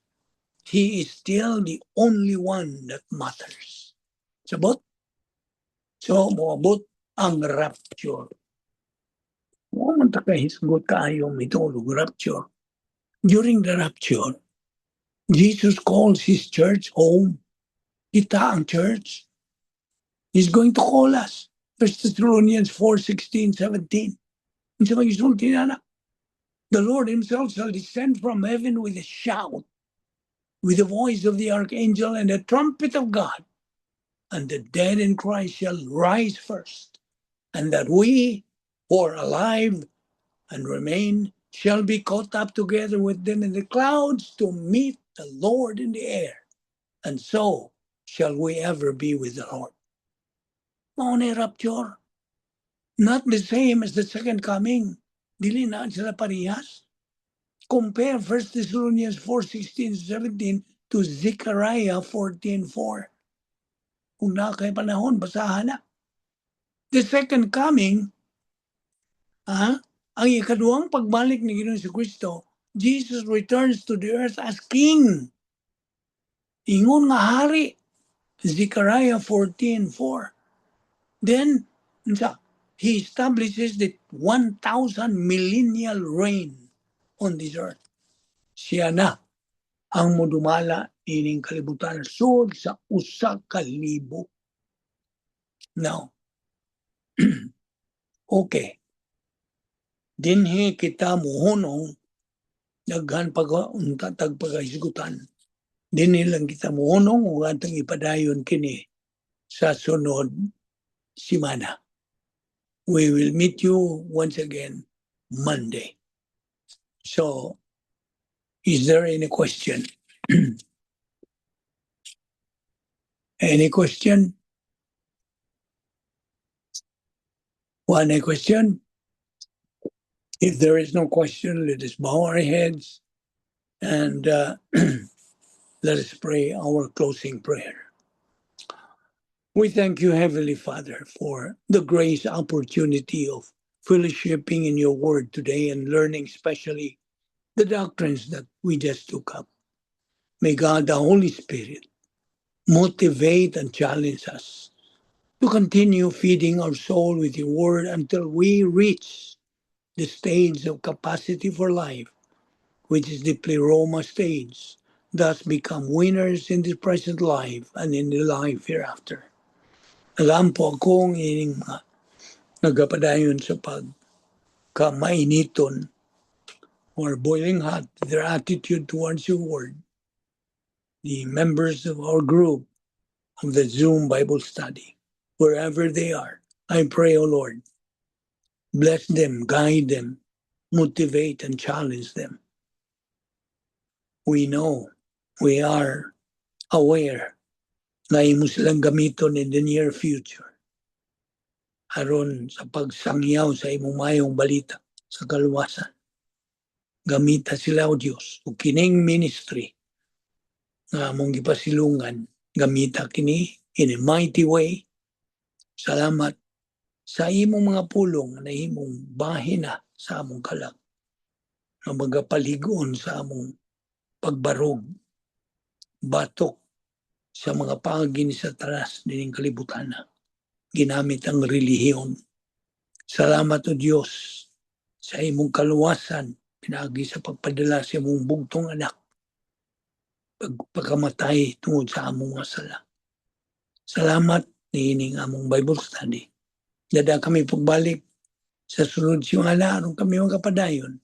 He is still the only one that matters. Sabot? So, moabot ang rapture. Huwag kahisgot kayo mitulog rapture. During the rapture, Jesus calls His church home. Kita ang church. He's going to call us. 1 Thessalonians 4:16, 17. Unsa may gisulti na? The Lord himself shall descend from heaven with a shout, with the voice of the archangel and the trumpet of God, and the dead in Christ shall rise first, and that we who are alive and remain shall be caught up together with them in the clouds to meet the Lord in the air, and so shall we ever be with the Lord. Mauna rapture, not the same as the second coming. Dili na sila parehas. Compare 1 Thessalonians 4:16-17 to Zechariah 14:4. Kung na kayo panahon, basahan na. The second coming, ang ikaduhang pagbalik ni Ginoong Jesucristo, Jesus returns to the earth as King. Ingon nga hari, Zechariah 14:4. Then, he establishes the 1,000 millennial reign on this earth. Siya na ang modumala ining kalibutan sud sa usa ka libo. Now, okay. Dinhi kita muhunong daghan pag-untatag pag-isgutan. Dinhi lang kita muhunong ug atong ipadayon kini sa sunod simana. We will meet you once again Monday. So, is there any question? Any question? One question? If there is no question, let us bow our heads and let us pray our closing prayer. We thank you, Heavenly Father, for the grace opportunity of fellowshipping in your word today and learning especially the doctrines that we just took up. May God, the Holy Spirit, motivate and challenge us to continue feeding our soul with your word until we reach the stage of capacity for life, which is the pleroma stage, thus become winners in the present life and in the life hereafter. Alam po akong ining nagapadayon sa pagkamainiton or boiling hot their attitude towards your word. The members of our group of the Zoom Bible study, wherever they are, I pray, O Lord, bless them, guide them, motivate and challenge them. We know, we are aware na imo silang gamiton in the near future aron sa pagsangyaw sa imong mayong balita sa kaluwasan. Gamita sila, O Diyos, o kining ministry nga among gipasilungan, gamita kini in a mighty way. Salamat sa imong mga pulong na imong bahina sa among kalag na magapaligon sa among pagbarog, batok sa mga pagi ni Satanas dining kalibutan na ginamit ang relihiyon. Salamat o Diyos sa imong kaluwasan pinagi sa pagpadala sa imong bugtong anak pagkamatay tungod sa among mga sala. Salamat niining among Bible study. Dada kami pagbalik sa sunod simana aron kami magapadayon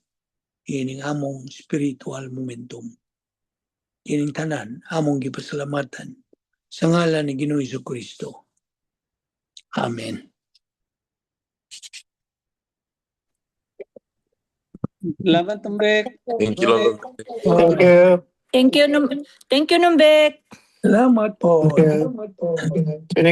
ining among spiritual momentum. Ining tanan among gipasalamatan sa ngalan ni Ginoong Jesucristo. Amen. Salamat, Tumbek. Thank you, Lord. Thank you. Thank you, Numbek. Salamat po. Thank you.